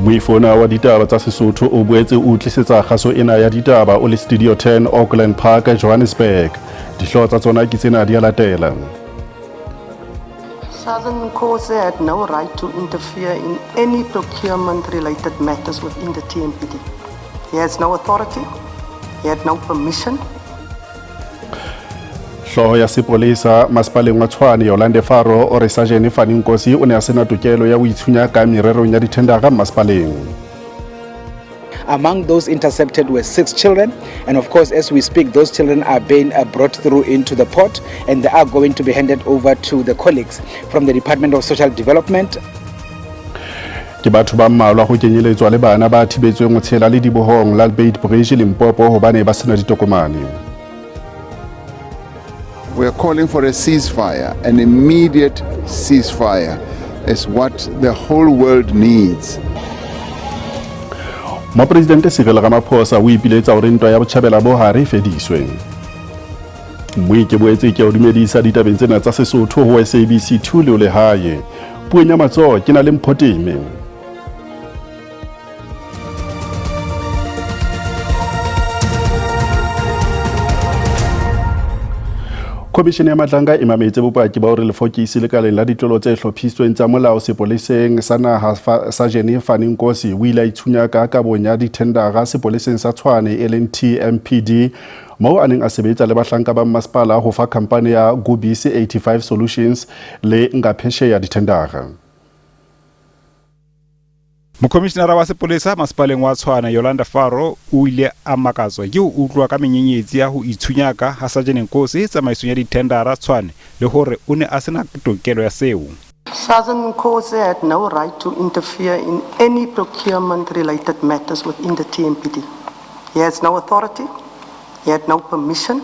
Moifona wa ditaba tsa Sesotho o boetse o tlisetsa kgaso ena ya ditaba o le Studio 10 Auckland Park, Johannesburg. Dihlooho tsa tsona ke tsena di a latela. Southern Nkosi had no right to interfere in any procurement-related matters within the TMPD. He has no authority, he had no permission. Hloho ya sepolesa masepaleng wa Tshwane Yolanda Faro o re Sajene Nkosi o ne a sena tokelo ya ho itshunya ka mererong ya dithendara masepaleng. Among those intercepted were 6 children, and of course, as we speak, those children are being brought through into the port, and they are going to be handed over to the colleagues from the Department of Social Development. Ke batho ba mmalwa ho kenyeletswa le bana ba thibetsweng ho tshela le dibohong la Bait Bridge Limpopo hobane ba sena ditokomane. We are calling for a ceasefire, an immediate ceasefire is what the whole world needs. Mopresidente Cyril Ramaphosa o ipiletsa hore ntwa ya botjhabela bo hare fediswe. Mwe ke boetse ke o dumedisa ditabeng tsena tsa Sesotho ho SABC 2 le le hae. Puong ya matsoho ke na le Mphoteme. Komishene ya Matlanga e mametse bopaki ba hore lefokisi lekaleng la ditlolo tse hlophisitsweng tsa molao sepoleseng sa naha Sajene Nkosi o ile a itshunya ka kabong ya dithendara sepoleseng sa Tshwane e leng TMPD moo a neng a sebetsa le bahlanka ba masepala ho fa khampani ya Gubis 85 Solutions le ngapheshe ya dithendara. Mokomishenara wa sepolesa masepaleng wa Tshwane Yolanda Faro o ile a makatswa ke ho utlwa ka menyenyetsi ya ho itshunyaka ha Sajene Nkosi tsamaisong ya dithendara Tshwane le hore o ne a sena tokelo ya seo. Southern Nkosi had no right to interfere in any procurement-related matters within the TMPD. He has no authority, he had no permission.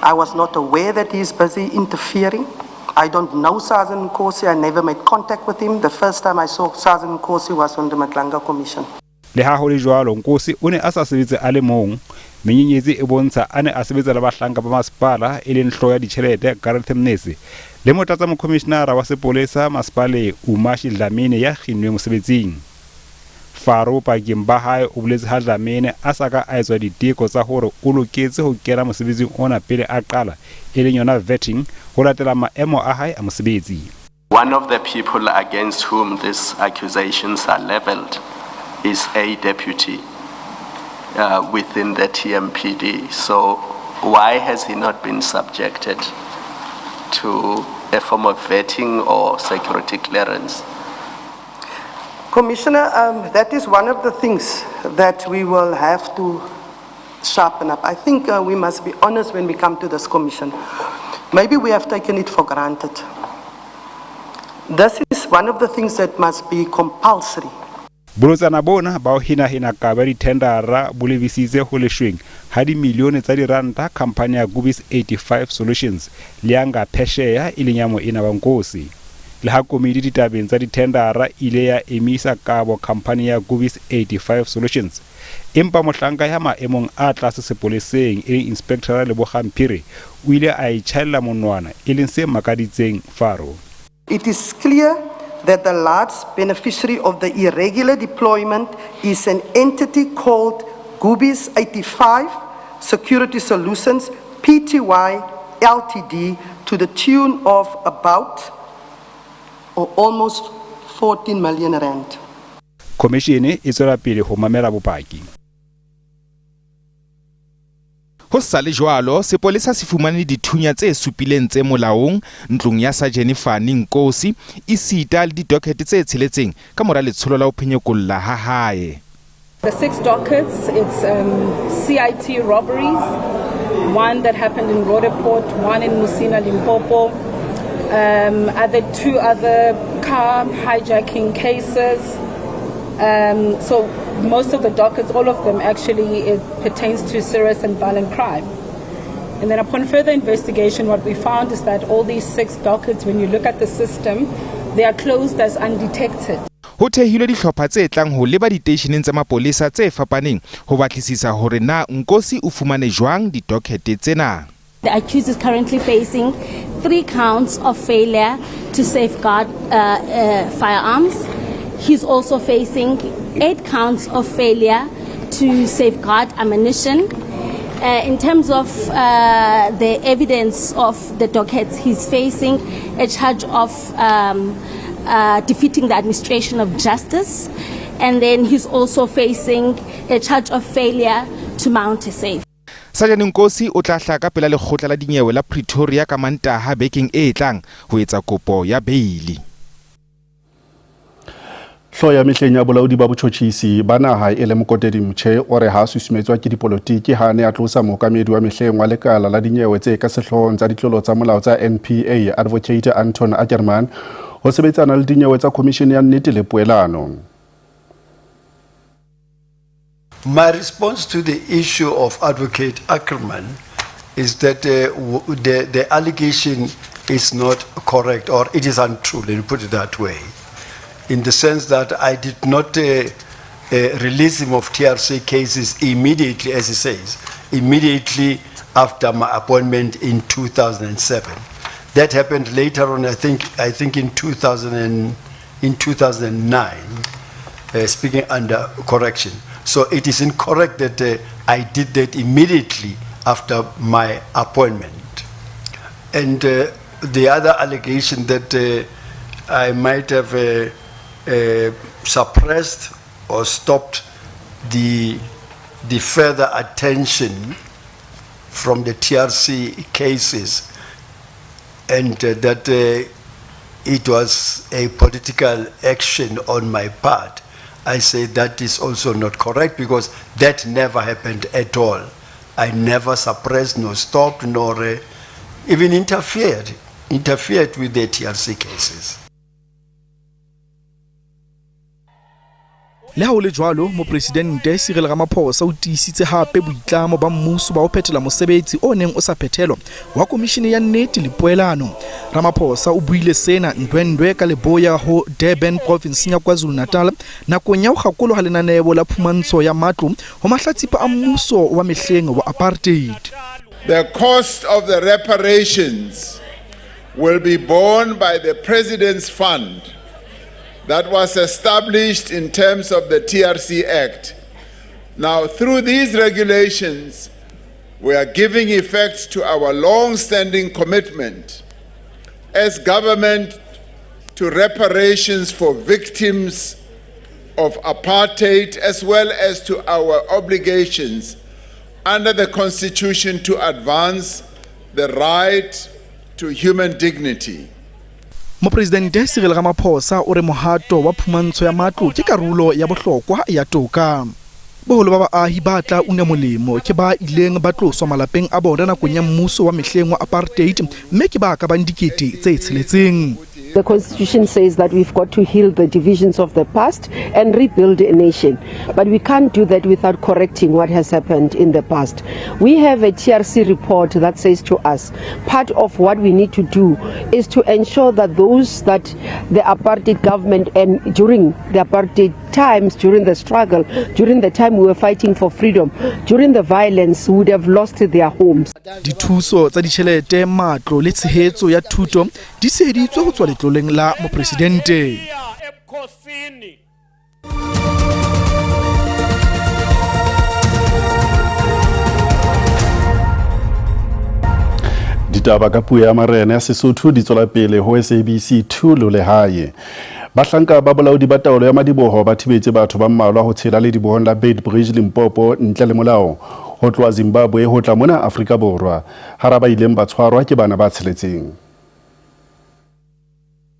I was not aware that he is busy interfering. I don't know Southern Nkosi, I never made contact with him. The first time I saw Southern Nkosi was on the Matlanga Commission. Le ha ho le jwalo Nkosi o ne a sa sebetse a le mong. Menyenyetsi e bontsha a ne a sebetsa le bahlanka ba masepala e leng hloho ya ditjhelete Gareth Mnesi le motlatsa mokomishenara wa sepolesa masepale Umashi Dlamini ya kginnweng mosebetsing. Faro pakeng ba hae o boletse ha Dlamini a saka a etswa diteko tsa hore o loketse ho kena mosebetsing ona pele a qala e leng yona vetting ho latela maemo a hae a mosebetsi. One of the people against whom these accusations are leveled is a deputy within the TMPD. So why has he not been subjected to a form of vetting or security clearance? Commissioner, that is one of the things that we will have to sharpen up. I think we must be honest when we come to this commission. Maybe we have taken it for granted. This is one of the things that must be compulsory. Bolotsana bona ba o hina ka ba dithendara bo lebisitse ho leshweng ha di milione tsa diranta khampani ya Gubis 85 Solutions le anga phesheya e lenyamo ena ba Nkosi. Le ha komiti ditabeng tsa dithendara ile ya emisa kabo khampani ya Gubis 85 Solutions. Empa mohlanka ya maemong a tlase sepoleseng e inspector le Bogampiri o ile a itshalla monwana e leng se makaditseng Faro. It is clear that the large beneficiary of the irregular deployment is an entity called Gubis 85 Security Solutions Pty Ltd to the tune of about or almost 14 million rand. Komishene e tswela pele ho mamela bopaki. Ho sa le jwalo sepolesa se fumane dithunya tse supileng tse molaong ntlong ya Sajene Nkosi isita le didocket tse tsheletseng ka mora letsholo la ho phenyekolla ha hae. The 6 dockets, it's CIT robberies, one that happened in Rodeport, one in Musina, Limpopo, 2 other car hijacking cases. So most of the dockets, all of them actually, it pertains to serious and violent crime. And then upon further investigation, what we found is that all these 6 dockets, when you look at the system, they are closed as undetected. Ho thehilwe dihlopha tse tlang ho leba diteisheneng tsa mapolesa tse fapaneng ho batlisisa hore na Nkosi o fumane jwang didocket tsena. The accused is currently facing 3 counts of failure to safeguard firearms. he's also facing 8 counts of failure to safeguard ammunition. In terms of the evidence of the dockets, he's facing a charge of defeating the administration of justice, and then he's also facing a charge of failure to mount a safe. Sajane Nkosi o tla hla ka pela lekgotla la dinyewe la Pretoria ka Mantaha bekeng e tlang ho etsa kopo ya beili. Hlo ya mehleng ya bolaodi ba botjhotjhisi ba naha e le Mokotedi Mche o re ha susumetswa ke dipolotiki ha ne a tlosa mookamedi wa mehleng wa lekala la dinyewe tse ka sehloohong tsa ditlolo tsa molao tsa NPA Advocate Anton Ackerman ho sebetsana le dinyewe tsa Commission ya Nnete le Poelano. My response to the issue of Advocate Ackerman is that the allegation is not correct, or it is untrue, let me put it that way, in the sense that I did not release him of TRC cases immediately, as he says, immediately after my appointment in 2007. That happened later on, I think in 2009, speaking under correction. So it is incorrect that I did that immediately after my appointment. And the other allegation that I might have suppressed or stopped the further attention from the TRC cases, and that it was a political action on my part, I say that is also not correct, because that never happened at all. I never suppressed, nor stopped, nor even interfered with the TRC cases. Le ha o le jwalo, Mopresidente Cyril Ramaphosa o tiisitse hape boitlamo ba mmuso ba ho phethela mosebetsi o neng o sa phethelwa wa Komishene ya Nnete le Poelano. Ramaphosa o buile sena ndwendwe ka leboya ho Durban province ya KwaZulu-Natal nakong ya ho gakoloha lenaneo la phumantsho ya matlo ho mahlatsipa a mmuso wa mehleng wa apartheid. The cost of the reparations will be borne by the President's Fund that was established in terms of the TRC Act. Now, through these regulations, we are giving effect to our long-standing commitment as government to reparations for victims of apartheid, as well as to our obligations under the Constitution to advance the right to human dignity. Mopresidente Cyril Ramaphosa o re mohato wa phumantsho ya matlo ke karolo ya bohlokwa ya toka. Boholo ba baahi ba tla una molemo ke ba ileng ba tloswa malapeng a bona nakong ya mmuso wa mehleng wa apartheid, mme ke ba ka bang dikete tse tsheletseng. The Constitution says that we've got to heal the divisions of the past and rebuild a nation. But we can't do that without correcting what has happened in the past. We have a TRC report that says to us, part of what we need to do is to ensure that those that the apartheid government, and during the apartheid times, during the struggle, during the time we were fighting for freedom, during the violence, would have lost their homes. Dithuso tsa ditjhelete, matlo le tshehetso ya thuto di seditswe ho tswa letloleng la Mopresidente. Ditaba ka puo ya marena ya Sesotho di tswela pele ho SABC 2 lo le hae. Bahlanka ba bolaodi ba taolo ya madiboho ba thibetse batho ba mmalwa ho tshela le dibohong la Bridge Limpopo ntle le molao ho tloa Zimbabwe ho tla mona Afrika Borwa. Haraba ileng ba tshwarwa ke bana ba tsheletseng.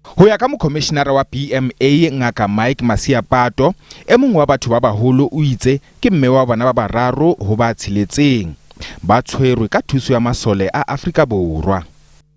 Ho ya ka mokomishenara wa PMA ngaka Mike Masiapato, e mong wa batho ba baholo o itse ke mme wa bana ba bararo ho ba tshiletseng ba tshwerwe ka thuso ya masole a Afrika Borwa.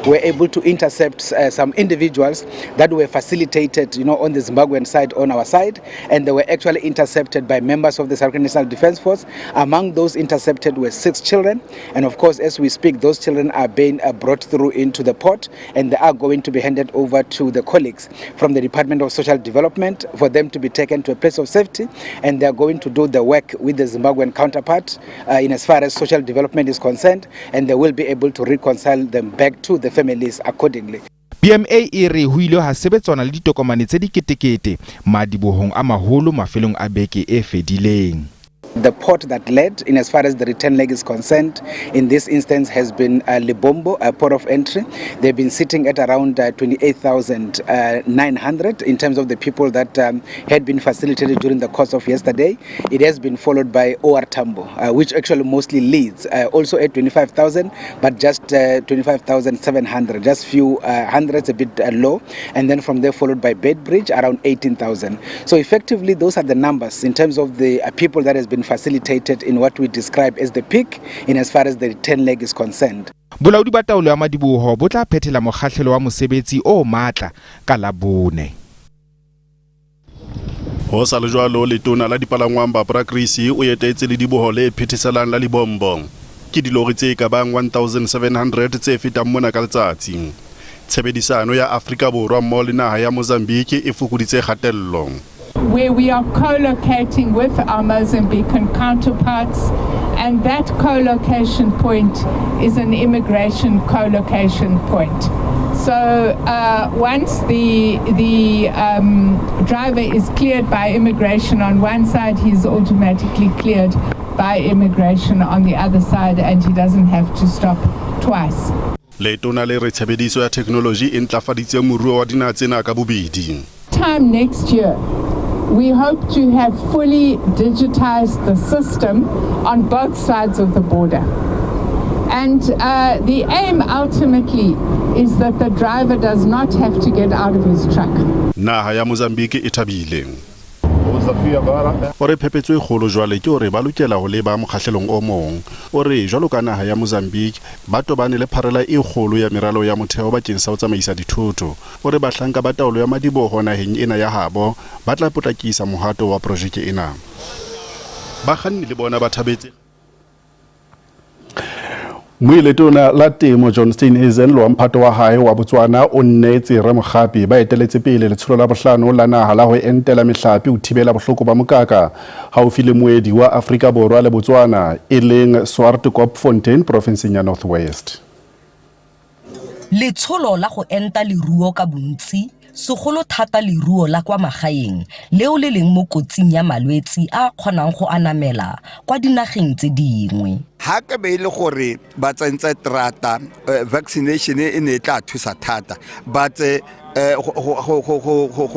We're able to intercept some individuals that were facilitated, on the Zimbabwean side, on our side, and they were actually intercepted by members of the South African National Defence Force. Among those intercepted were 6 children, and of course, as we speak, those children are being brought through into the port, and they are going to be handed over to the colleagues from the Department of Social Development for them to be taken to a place of safety, and they are going to do the work with the Zimbabwean counterpart in as far as social development is concerned, and they will be able to reconcile them back to the families accordingly. BMA e re ho ile ha sebetswana le ditokomane tse diketekete madibohong a maholo mafelong a beke e fedileng. The port that led, in as far as the return leg is concerned, in this instance has been Libombo, a port of entry. They've been sitting at around 28,900 in terms of the people that had been facilitated during the course of yesterday. It has been followed by OR Tambo, which actually mostly leads, also at 25,000, but just 25,700, just few hundreds, a bit low. And then from there followed by Bedbridge, around 18,000. So effectively, those are the numbers in terms of the people that has been facilitated in what we describe as the peak in as far as the return leg is concerned. Bolaodi ba taolo ya madiboho bo tla phethela mokgahlelo wa mosebetsi o matla ka Labone. Ho sa le jwalo letona la dipalangwang ba Prakrisi o etetse le diboho le phetheselang la Libombo. Ke dilori tse ka bang 1700 tse fetang mona ka letsatsi. Tshebedisano ya Afrika Borwa mmoho le naha ya Mozambique e fokoditse kgatello. Where we are co-locating with our Mozambican counterparts, and that co-location point is an immigration co-location point. So once the driver is cleared by immigration on one side, he's automatically cleared by immigration on the other side, and he doesn't have to stop twice. Letona le re tshebediso ya technology e ntlafaditse moruo wa dinaha tsena ka bobedi. Time next year, we hope to have fully digitized the system on both sides of the border. And the aim ultimately is that the driver does not have to get out of his truck. Naha ya Mozambique e thabile. Ore phephetso e kgolo jwale ke hore ba lokela ho leba mokgahlelong o mong. Ore jwalo ka naha ya Mozambique ba tobane le pharela e kgolo ya meralo ya motheo bakeng sa ho tsamaisa dithoto. Ore bahlanka ba taolo ya madiboho naheng ena ya habo ba tla potlakisa mohato wa projeke ena. Bakganni le bona ba thabetse. Moiletona la temo John Steenhuisen lo mphato wa hae wa Botswana o nnetse re mogapi ba eteletse pele letsholo la bohlano la naha la ho entela mehlapi o thibela bohloko ba mokaka haufi le moedi wa Afrika Borwa le Botswana e leng Swartkopfontein provinceng ya North West. Letsholo la go enta leruo ka bontsi segolo thata leruo la kwa magaeng leo le leng mo kotsing ya malwetsi a kgonang go anamela kwa dinageng tse dingwe. Ha ke be ile gore ba tsentse trata vaccination e ne tla thusa thata but go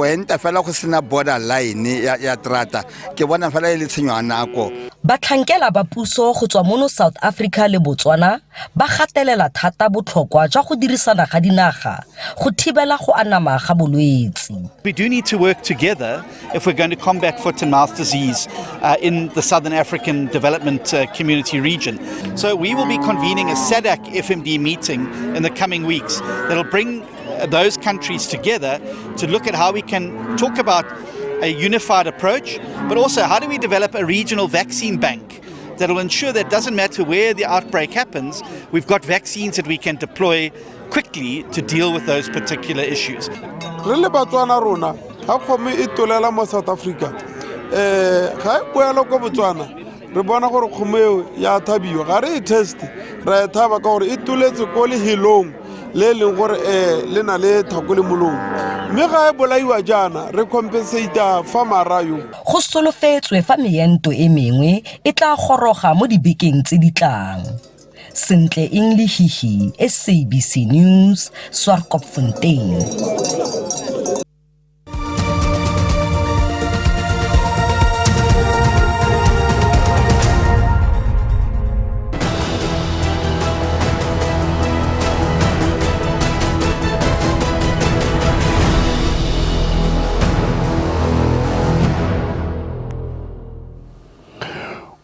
enta fela go sena borderline ya trata ke bona fela ile tshenywa nako. Batlhankela ba puso go tswa mono South Africa le Botswana ba gatelela thata botlhokwa jwa go dirisana ga dinaga go thibela go anama ga bolwetsi. We do need to work together if we're going to combat foot and mouth disease in the Southern African Development Community region. So we will be convening a SADC FMD meeting in the coming weeks that'll bring those countries together to look at how we can talk about a unified approach, but also how do we develop a regional vaccine bank that will ensure that it doesn't matter where the outbreak happens, we've got vaccines that we can deploy quickly to deal with those particular issues. Re Botswana rona ha kgomo e tolela mo South Africa ga boela go Botswana re bona gore kgomo eo ya thabiwa ga re test ra thaba ka gore e toletse ko le hilong le leng gore le na le thakole molong mme ga e bolaiwa jana re compensate farmera yo go solofetswe fa meento e mengwe e tla goroga mo dibekeng tse di tlang. Sentle English, SABC News, Swartkopfontein.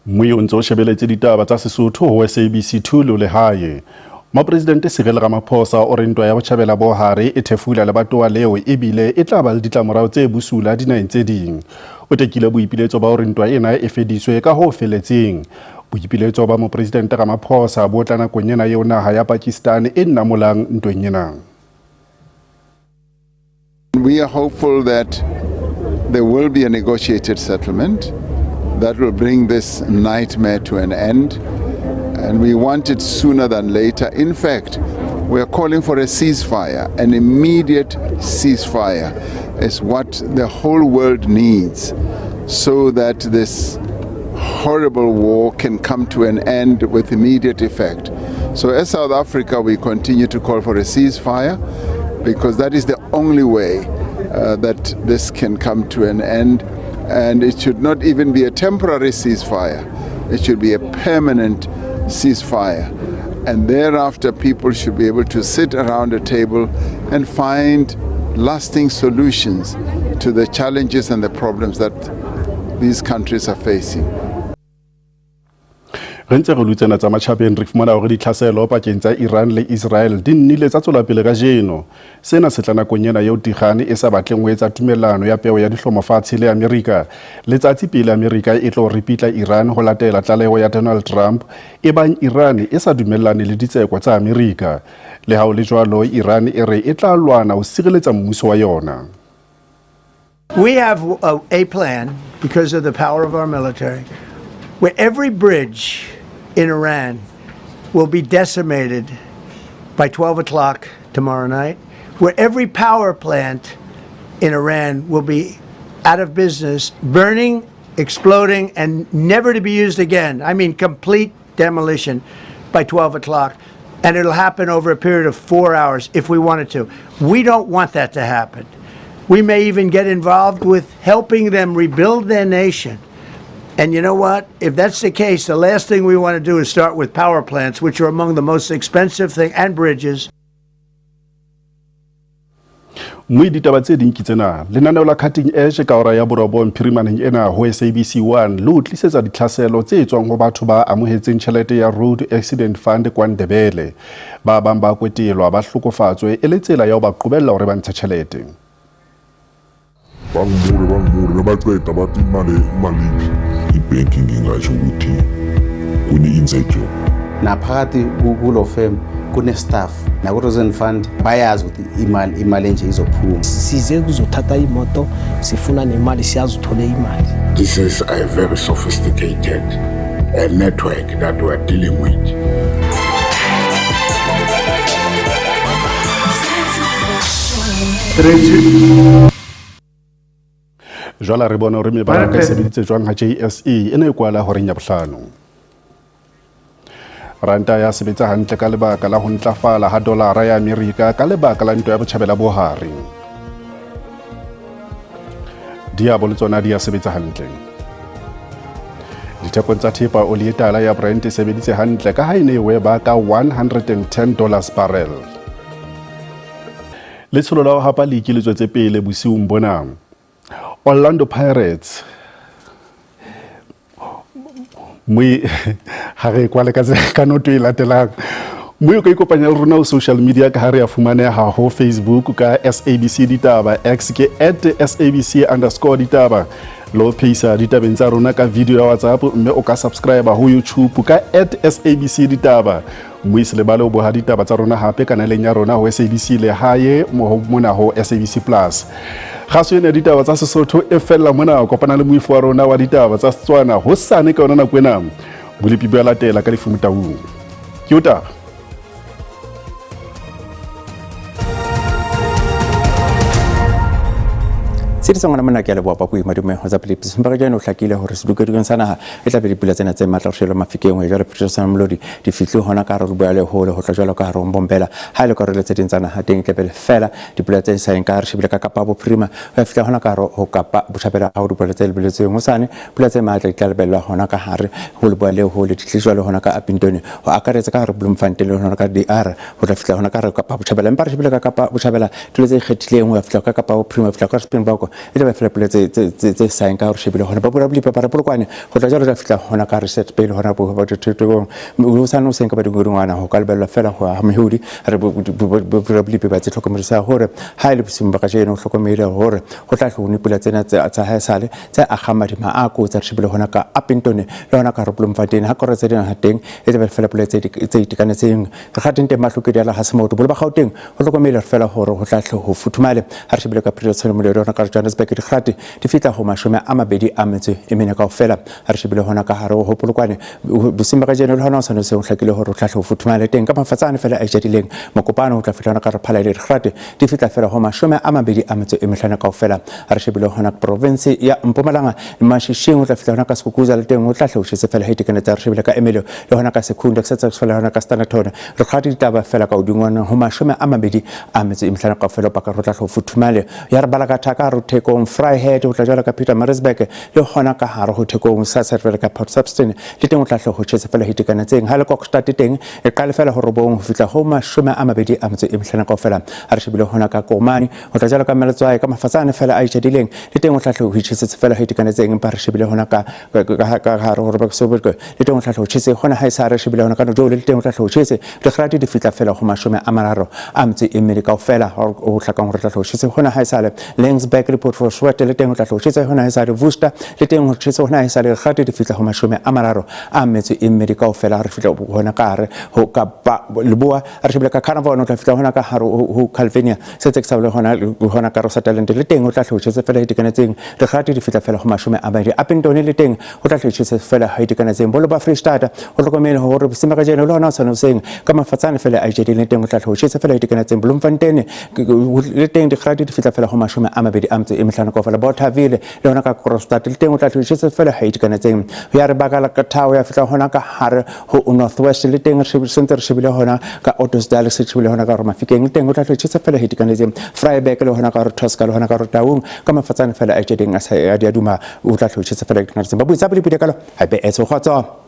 Mui o ntse o shebeletse ditaba tsa Sesotho ho SABC 2 le hae. Mopresidente Cyril Ramaphosa o re ntwa ya botjhabela bo hare e thefula le batoa leo ebile e tla ba le ditlamorao tse busula dinaheng tse ding. O tekile boipiletso ba hore ntwa ena e fediswe ka ho feletseng. Boipiletso ba Mopresidente Ramaphosa bo tla nakong ena eo naha ya Pakistan e nnamolang ntweng ena. We are hopeful that there will be a negotiated settlement that will bring this nightmare to an end, and we want it sooner than later. In fact, We are calling for a ceasefire. An immediate ceasefire is what the whole world needs so that this horrible war can come to an end with immediate effect. So as South Africa, we continue to call for a ceasefire because that is the only way that this can come to an end. And it should not even be a temporary ceasefire. It should be a permanent ceasefire. And thereafter, people should be able to sit around a table and find lasting solutions to the challenges and the problems that these countries are facing. Re ntse re lutsena tsa matjhabeng re fumana hore ditlhaselo pakeng tsa Iran le Israel di nnile tsa tswela pele ka jeno. Sena se tla nakong ena eo Tehran e sa batleng ho etsa tumellano ya peo ya dihlomofatshe le Amerika. Letsatsi pele Amerika e tlo ripitla Iran ho latela tlaleho ya Donald Trump e bang Iran e sa dumellane le ditseko tsa Amerika. Le ha o le jwalo Iran e re e tla lwana ho sireletsa mmuso wa yona. We have a plan because of the power of our military where every bridge in Iran will be decimated by 12 o'clock tomorrow night, where every power plant in Iran will be out of business, burning, exploding, and never to be used again. I mean, complete demolition by 12 o'clock. And it'll happen over a period of 4 hours if we wanted to. We don't want that to happen. We may even get involved with helping them rebuild their nation. And you know what? If that's the case, the last thing we want to do is start with power plants, which are among the most expensive thing, and bridges. Mui ditaba tse ding ke tsena lenaneo la cutting edge ka ora ya borobong phirimaneng ena ho SABC 1 le utlisetsa ditlhaselo tse tswang ho batho ba amohetseng tjhelete ya Road Accident Fund kwa Ndebele ba bang ba kwetelwa ba hlokofatswe e le tsela ya ho ba qobella hore ba ntsha tjhelete. Bangmure baqeda bathi imali ibanking ingasho ukuthi kuni inside job. Naphakathi kulo firm kune staff na ku reserve fund bayazi ukuthi imali nje izophuma. Size kuzothatha imoto sifuna nemali siyazithola imali. This is a very sophisticated network that we are dealing with. Jwala re bona hore mebaraka e sebeditse jwang ha JSE ene e kwala horeng ya bohlano. Ranta ya sebetsa hantle ka lebaka la ho ntlafala ha dolara ya Amerika ka lebaka la ntwa ya botjhabela bohare. Diabo le tsona dia sebetsa hantle. Ditheko tsa thepa oli e tala ya Brent e sebeditse hantle ka ha ene e weba ka $110 barrel. Letsholo la ho hapa le ikiletswe tse pele bosiung bona. Orlando Pirates mui hare kwale ka noto e latelang mui o ka ikopanya le rona ho social media ka hare ya fumaneha ho Facebook ka SABC Ditaba, X ke @SABC_Ditaba lo pisa ditabeng tsa rona ka video ya WhatsApp mme o ka subscribe ho YouTube ka @SABC Ditaba. Mui se le bale o boha ditaba tsa rona hape kanaleng ya rona ho SABC le hae mona ho SABC Plus. Khaso ena ditaba tsa Sesotho e fella mona o kopana le moifo wa rona wa ditaba tsa Setswana hosane ka ona nako ena bulipi bya latela ka lefumutaung ke utaba Sitse ngwana mona ke a leboa papu madume ho tsa philips mpaka jana o hlakile hore se dukedikeng sana ha e tla be dipula tsena tse matla shelo mafikeng ho jalo Peterson Mlodi di fihle hona ka re boele hole ho tla jalo ka re bombela ha ile ka re le tse ding tsana ha teng tlepele fela dipula tse sa enka re shebile ka kapa bophirima ho fihla hona ka re ho kapa bothabela ha dipula tse lebeletseng ho sane pula tse matla di tlalebella hona ka hare ho le boele hole di tliswa hona ka Apintoni ho akaretse ka re Bloemfontein le hona ka DR ho tla fihla hona ka re kapa bothabela empa re shebile ka kapa bothabela tule tse kgethileng ho fihla ka kapa bophirima fihla ka Springbok e tla fela pele tse saeng ka re shebile hona ba bula blipa ba re polokwane go tla jalo tla fitla hona ka reset pele hona bo ba thutong o sa no senka ba dingwana ho kalbella fela ho ha mehudi re bula blipa ba tlhokomedisa hore ha ile bosimba ka jeno hlokomela hore ho tla hlone pula tsena tsa ha sale tsa agamadi ma a ko tsa shebile hona ka Apintoni le hona ka re Bloemfontein ha kore tse ding ha teng e tla fela pele tse itikanetseng re ga tente mahlokedi ala ha se motho bo ba gauteng ho hlokomela fela hore ho tla ho futhumale ha re shebile ka Peterson Mlodi hona ka Johannesburg dikgate di fitla ho 24 kaofela ha re shebile hona ka hare ho polokwane bosimba ka jeno le hona se o hlakile hore o tlhatlho futhumale teng ka mafatsane fela a jadileng mokopano o tla fitla ka re phala le dikgate di fitla fela ho 25 kaofela ha re shebile hona province ya Mpumalanga mashishing o tla fitla hona ka Skukuza le teng o tlhatlho o tshetse fela haitikane tsa re shebile ka Emelo le hona ka Sekunda ke setsa fela hona ka Standerton re kgate ditaba fela ka odingwana ho 25 kaofela pa ka re tlhatlho futhumale ya re bala ka thaka ro thekong Fryhead o tla jala ka Peter Maritzburg le hona ka hare ho thekong sa servele ka Port Substance le teng o tla ho tshetse fela hitikanetseng ha le Kokstad teng e qale fela ho robong ho fitla ho 25 kaofela ha re shebile hona ka Komani o tla jala ka Meletswae ka mafatsane fela a itshedileng le teng o tla ho tshetse fela hitikanetseng pa re shebile hona ka hare ho Robek Soberg le teng o tla ho tshetse hona ha isa re shebile hona ka no le teng o tla ho tshetse re gradi di fitla fela ho 30 kaofela o tlhakang ho tla ho tshetse hona ha isa le Langsberg report for Swat le teng o tla ho tshetse hona ha isa le Worcester le teng ho tshetse hona ha isa le gradi di fitla ho 30 kaofela re fitla hona ka hare ho ka Leboa re shebile ka Carnival o tla fitla hona ka hare ho Calvinia setse ke sa bole hona ka Rosa Talent le teng o tla ho tshetse fela hitikanetseng re gradi di fitla fela ho 20 Appington le teng o tla ho tshetse fela hitikanetseng bolo ba Freestata o tlhokomele hore bosimba ka jeno le hona sana seng ka mafatsane fela a jedi le teng o tla ho tshetse fela hitikanetseng Bloemfontein le teng di gradi di fitla fela ho 25 kaofela Bothaville le hona ka Kroonstad le teng o tla ho tshetse fela hitikanetseng ya re baka la ka Thao ya fitla hona ka hare ho Northwest le teng re shebile hona ka Ottosdal se shebile hona ka Mafikeng le teng o tla ho tshetse fela hitikanetseng Vryburg le hona ka Tosca le hona ka Taung ka mafatsane fela a jeding a sa ya duma o tla ho tshetse fela hitikanetseng ba buitsa pele pele ka lo ha be etso khotso